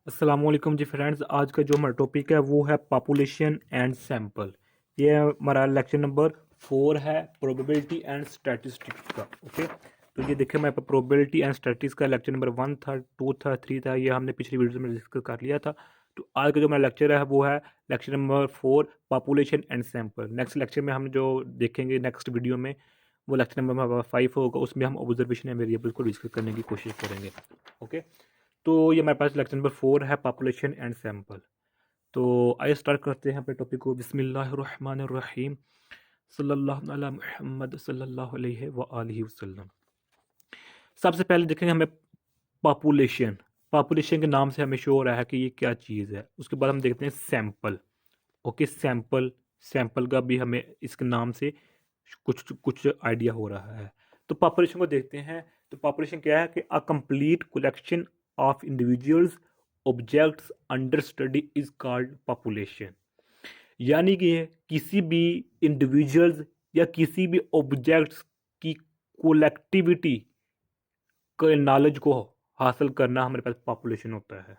अस्सलामुअलैकुम जी फ्रेंड्स। आज का जो हमारा टॉपिक है वो है पॉपुलेशन एंड सैंपल। ये हमारा लेक्चर नंबर 4 है, प्रोबेबिलिटी एंड स्टैटिस्टिक्स का। ओके, तो ये देखिए हमारे पास प्रोबेबिलिटी एंड स्टैटिस्टिक्स का लेक्चर नंबर 1 था, 2 था, 3 था। ये हमने पिछली वीडियो में डिस्कस कर लिया था। तो आज का जो हमारा लेक्चर है वो है lecture number 4, population and sample. Next lecture में हम जो देखेंगे नेक्स्ट वीडियो में वो लेक्चर नंबर 5 होगा। उसमें हम ऑब्जर्वेशन एंड वेरिएबल को डिस्कस करने की कोशिश करेंगे। ओके, तो ये हमारे पास लेक्चर नंबर 4 है, पॉपुलेशन एंड सैंपल। तो आइए स्टार्ट करते हैं अपने टॉपिक को। बिस्मिल्लाहिर्रहमानिर्रहीम, सल्लल्लाहु अला मुहम्मद सल्लल्लाहु अलैहि व आलिहि वसल्लम। सबसे पहले देखेंगे हमें पॉपुलेशन। पॉपुलेशन के नाम से हमें शो हो रहा है कि ये क्या चीज़ है। उसके बाद हम देखते हैं सैंपल। ओके, सैंपल, सैंपल का भी हमें इसके नाम से कुछ कुछ आइडिया हो रहा है। तो पॉपुलेशन को देखते हैं। तो पॉपुलेशन क्या है कि a complete collection of individuals objects under study is called population. यानी कि किसी भी इंडिविजुअल्स या किसी भी ऑब्जेक्ट्स की कोलेक्टिविटी के नॉलेज को हासिल करना हमारे पास पॉपुलेशन होता है।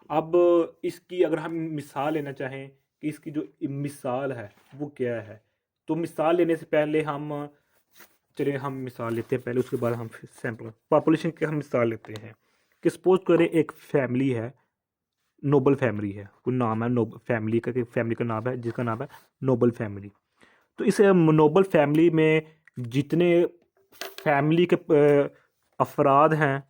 अब इसकी अगर हम मिसाल लेना चाहें कि इसकी जो मिसाल है वो क्या है, तो मिसाल लेने से पहले हम चलिए हम मिसाल लेते हैं पहले, उसके बाद हम सैंपल पॉपुलेशन की हम मिसाल लेते हैं। कि सपोज करें एक फैमिली है, नोबल फैमिली है, कोई नाम है नोबल फैमिली का, फैमिली का नाम है जिसका नाम है नोबल फैमिली। तो इस नोबल फैमिली में जितने फैमिली के अफराद हैं,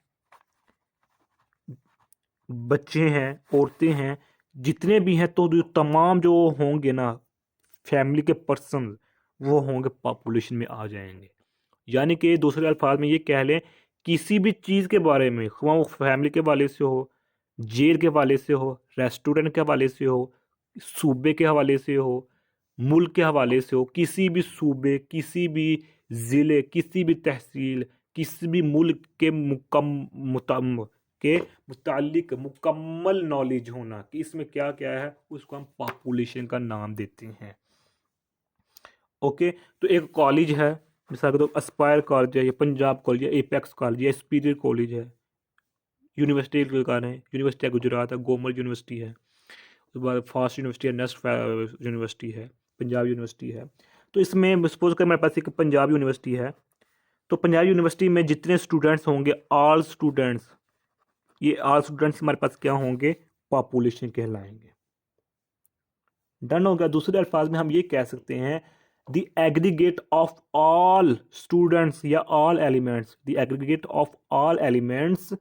बच्चे हैं, औरतें हैं, जितने भी हैं, तो जो तमाम जो होंगे ना फैमिली के पर्सन, वो होंगे पॉपुलेशन में आ जाएंगे। यानी कि दूसरे अल्फाज में ये कह लें, किसी भी चीज़ के बारे में, ख़वाह वो फैमिली के हवाले से हो, जेल के हवाले से हो, रेस्टोरेंट के हवाले से हो, सूबे के हवाले से हो, मुल्क के हवाले से हो, किसी भी सूबे, किसी भी ज़िले, किसी भी तहसील, किसी भी मुल्क के के मुतालिक मुकम्मल नॉलेज होना कि इसमें क्या क्या है, उसको हम पॉपुलेशन का नाम देते हैं। ओके, तो एक कॉलेज है, मिसाल के तौर एस्पायर कॉलेज है, या पंजाब कॉलेज है, एपेक्स कॉलेज है, स्पीरियर कॉलेज है, यूनिवर्सिटी के कारण है, यूनिवर्सिटी है गुजरात है, गोमर यूनिवर्सिटी है, उसके बाद फास्ट यूनिवर्सिटी है, नेस्ट यूनिवर्सिटी है, पंजाब यूनिवर्सिटी है। तो इसमें सपोज कर मेरे पास एक पंजाब यूनिवर्सिटी है। तो पंजाब यूनिवर्सिटी में जितने स्टूडेंट्स होंगे, ऑल स्टूडेंट्स, ये ऑल स्टूडेंट्स हमारे पास क्या होंगे, पॉपुलेशन कहलाएंगे। डन हो गया। दूसरे अल्फाज में हम ये कह सकते हैं the aggregate of all students या all elements, the aggregate of all elements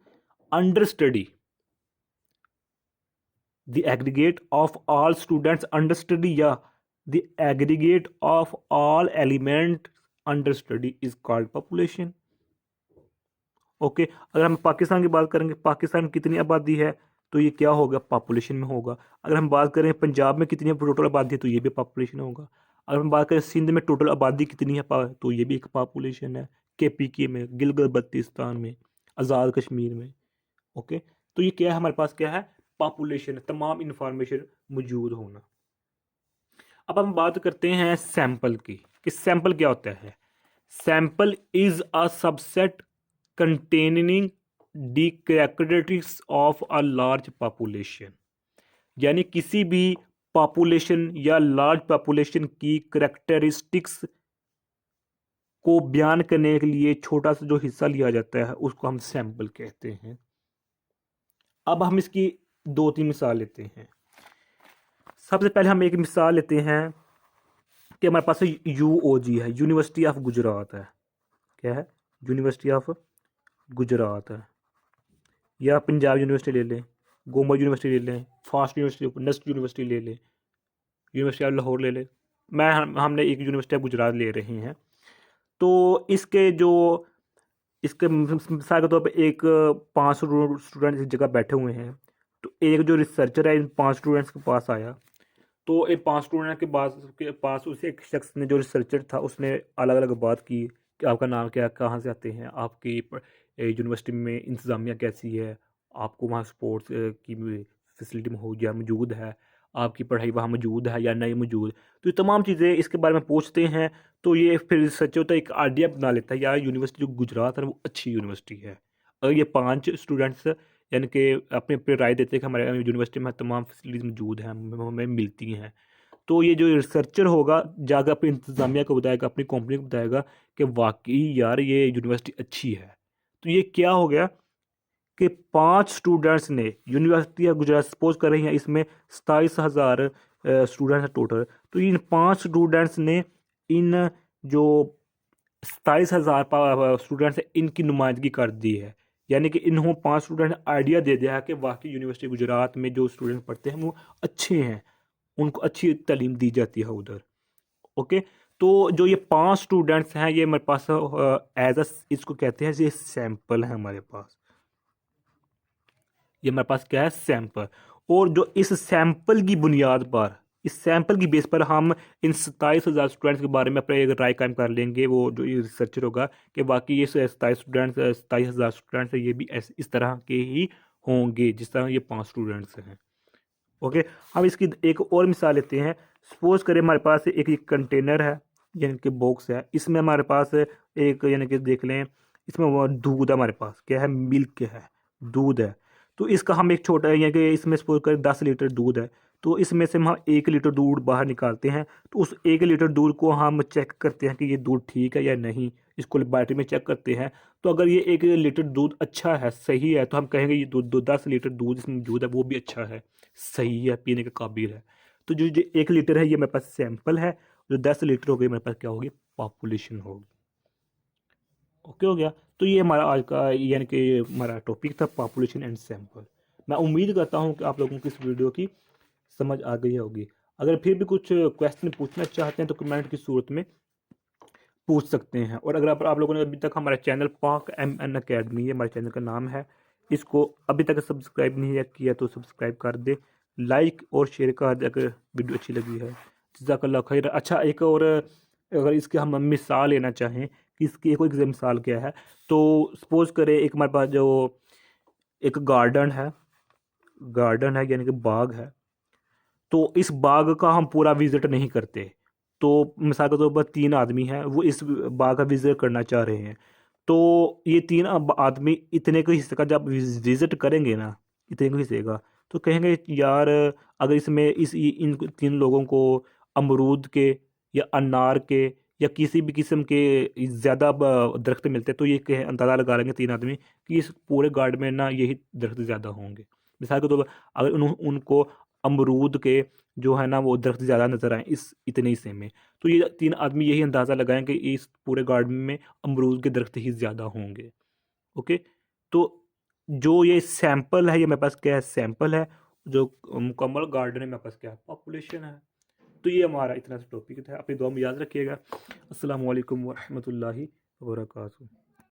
under study, the aggregate of all students under study या the aggregate of all element under study is called population. Okay, अगर हम पाकिस्तान की बात करेंगे, पाकिस्तान में कितनी आबादी है, तो ये क्या होगा, पॉपुलेशन में होगा। अगर हम बात करें पंजाब में कितनी टोटल आबादी है, तो ये भी पॉपुलेशन होगा। अगर हम बात करें सिंध में टोटल आबादी कितनी है, तो ये भी एक पॉपुलेशन है। के में, गिलगित बल्तिस्तान में, आज़ाद कश्मीर में। ओके, तो ये क्या है, हमारे पास क्या है, पॉपुलेशन, तमाम इंफॉर्मेशन मौजूद होना। अब हम बात करते हैं सैंपल की कि सैंपल क्या होता है। Sample is a subset containing the characteristics of a large population. यानी किसी भी पॉपुलेशन या लार्ज पॉपुलेशन की करेक्टरिस्टिक्स को बयान करने के लिए छोटा सा जो हिस्सा लिया जाता है उसको हम सैंपल कहते हैं। अब हम इसकी दो तीन मिसाल लेते हैं। सबसे पहले हम एक मिसाल लेते हैं कि हमारे पास यूओजी है, यूनिवर्सिटी ऑफ गुजरात है। क्या है, यूनिवर्सिटी ऑफ गुजरात है। या पंजाब यूनिवर्सिटी ले लें, गोमर यूनिवर्सिटी ले लें, फास्ट यूनिवर्सिटी, नेस्ट यूनिवर्सिटी ले लें, यूनिवर्सिटी ऑफ लाहौर ले लें। हमने एक यूनिवर्सिटी ऑफ गुजरात ले रहे हैं। तो इसके जो इसके मिसाल के तौर पर एक 500 स्टूडेंट एक जगह बैठे हुए हैं। तो एक जो रिसर्चर है इन 5 स्टूडेंट्स के पास आया। तो इन 5 स्टूडेंट के पास उसे एक शख्स ने, जो रिसर्चर था, उसने अलग अलग बात की कि आपका नाम क्या है, कहाँ से आते हैं, आपकी यूनिवर्सिटी में इंतज़ामिया कैसी है, आपको वहाँ स्पोर्ट्स की फैसिलिटी मौजूद है, आपकी पढ़ाई वहाँ मौजूद है या नहीं मौजूद। तो ये तमाम चीज़ें इसके बारे में पूछते हैं। तो ये फिर रिसर्चर होता है, एक आइडिया बना लेता है, यार यूनिवर्सिटी जो गुजरात है वो अच्छी यूनिवर्सिटी है। अगर ये 5 स्टूडेंट्स यानी कि अपने अपनी राय देते हैं कि हमारे यूनिवर्सिटी में तमाम फैसिलिटीज़ मौजूद हैं, हमें मिलती हैं। तो ये जो रिसर्चर होगा जाकर अपनी इंतज़ामिया को बताएगा, अपनी कंपनी को बताएगा कि वाकई यार ये यूनिवर्सिटी अच्छी है। तो ये क्या हो गया कि 5 स्टूडेंट्स ने यूनिवर्सिटी ऑफ गुजरात सपोज कर रही हैं, इसमें 27,000 स्टूडेंट्स हैं टोटल। तो इन 5 स्टूडेंट्स ने इन जो 27,000 स्टूडेंट्स हैं इनकी नुमाइंदगी कर दी है। यानी कि इन्हों 5 स्टूडेंट आइडिया दे दिया है कि वाकई यूनिवर्सिटी गुजरात में जो स्टूडेंट पढ़ते हैं वो अच्छे हैं, उनको अच्छी तालीम दी जाती है उधर। ओके, तो जो ये 5 स्टूडेंट्स हैं ये मेरे पास एज अ इसको कहते हैं, ये सैंपल है हमारे पास। ये हमारे पास क्या है, सैंपल। और जो इस सैंपल की बुनियाद पर, इस सैंपल की बेस पर हम इन 27,000 स्टूडेंट्स के बारे में अपने एक राय कायम कर लेंगे। वो जो ये रिसर्चर होगा कि वाकई ये 27,000 स्टूडेंट्स हैं ये भी इस तरह के ही होंगे जिस तरह ये 5 स्टूडेंट्स हैं। ओके, हम इसकी एक और मिसाल लेते हैं। सपोज करें हमारे पास एक कंटेनर है, यानी कि बॉक्स है, इसमें हमारे पास एक, यानी कि देख लें इसमें वो दूध है, हमारे पास क्या है, मिल्क है, दूध है। तो इसका हम एक छोटा, यानी कि इसमें सपोज करें 10 लीटर दूध है, तो इसमें से हम 1 लीटर दूध बाहर निकालते हैं। तो उस 1 लीटर दूध को हम चेक करते हैं कि ये दूध ठीक है या नहीं, इसको लेबोरेटरी में चेक करते हैं। तो अगर ये 1 लीटर दूध अच्छा है, सही है, तो हम कहेंगे ये दूध 10 लीटर दूध इसमें मौजूद है वो भी अच्छा है, सही है, पीने के काबिल है। तो जो 1 लीटर है ये मेरे पास सैंपल है, जो 10 लीटर हो गई मेरे पास क्या होगी, पॉपुलेशन होगी। ओके हो गया। तो ये हमारा आज का, यानी कि हमारा टॉपिक था पॉपुलेशन एंड सैंपल। मैं उम्मीद करता हूँ कि आप लोगों को इस वीडियो की समझ आ गई होगी। अगर फिर भी कुछ क्वेश्चन पूछना चाहते हैं तो कमेंट की सूरत में पूछ सकते हैं। और अगर आप लोगों ने अभी तक हमारा चैनल पाक MN अकेडमी, ये हमारे चैनल का नाम है, इसको अभी तक सब्सक्राइब नहीं किया तो सब्सक्राइब कर दे, लाइक और शेयर कर दे अगर वीडियो अच्छी लगी है। जज़ाकल्लाह खैर। अच्छा, एक और अगर इसके हम मिसाल लेना चाहें कि इसकी एक और मिसाल क्या है, तो सपोज करें एक हमारे पास जो एक गार्डन है यानी कि बाग है। तो इस बाग का हम पूरा विजिट नहीं करते। तो मिसाल के तौर पर 3 आदमी हैं, वो इस बाग का विजिट करना चाह रहे हैं। तो ये 3 आदमी इतने के हिस्से का जब विजिट करेंगे ना, इतने के हिस्से का, तो कहेंगे यार अगर इसमें इन 3 लोगों को अमरूद के या अनार के या किसी भी किस्म के ज़्यादा दरख्त मिलते तो ये अंदाज़ा लगा लेंगे 3 आदमी कि इस पूरे गार्डन में ना यही दरख्त ज़्यादा होंगे। मिसाल के तौर पर अगर उनको अमरूद के जो है ना वो दरख्त ज़्यादा नज़र आए इस इतने हिस्से में, तो ये 3 आदमी यही अंदाज़ा लगाएं कि इस पूरे गार्डन में अमरूद के दरख्त ही ज़्यादा होंगे। ओके, तो जो ये सैंपल है, ये मेरे पास क्या है, सैंपल है। जो मुकम्मल गार्डन है मेरे पास क्या है, पॉपुलेशन है। तो ये हमारा इतना सा टॉपिक था। अपनी दुआ में याद रखिएगा। अस्सलाम वालेकुम वरहमतुल्लाहि वबरकातुहू।